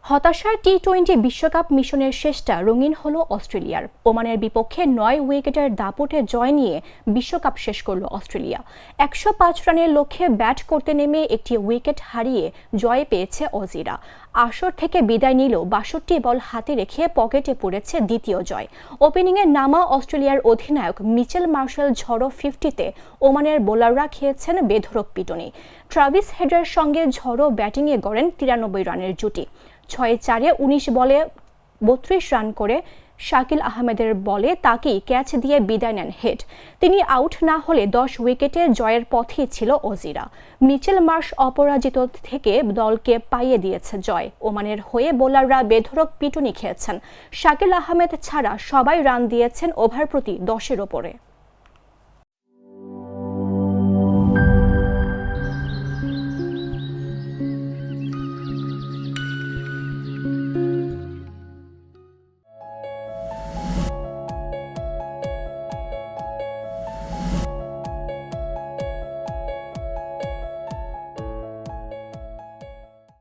হতাশার টি-20 বিশ্বকাপ মিশনের শেষটা রঙিন হলো অস্ট্রেলিয়ার। ওমানের বিপক্ষে 9 উইকেটের দাপটে জয় নিয়ে বিশ্বকাপ শেষ করল অস্ট্রেলিয়া। 105 রানের লক্ষ্যে ব্যাট করতে নেমে একটি উইকেট হারিয়ে জয় পেয়েছে অজিরা। আসর থেকে বিদায় নিলেও 62 বল হাতে রেখে পকেটে পড়েছে দ্বিতীয় জয়। ওপেনিংয়ে নামা অস্ট্রেলিয়ার অধিনায়ক মিচেল মার্শাল ঝড়ো 50-তে ওমানের বোলাররা খেয়েছেন বেধড়ক পিটুনি। ট্রাভিস হেডের সঙ্গে ঝড়ো ব্যাটিংয়ে গড়েন 93 রানের জুটি। 6-4-এ 19 বলে 32 রান করে শাকিল আহমেদের বলে তাকেই ক্যাচ দিয়ে বিদায় নেন হেড। তিনি আউট না হলে 10 উইকেটে জয়ের পথেই ছিল অজিরা। মিচেল মার্শ অপরাজিত থেকে দলকে পাইয়ে দিয়েছে জয়। ওমানের হয়ে বোলাররা বেধড়ক পিটুনি খেয়েছেন। শাকিল আহমেদ ছাড়া সবাই রান দিয়েছেন ওভার প্রতি 10-এর ওপরে।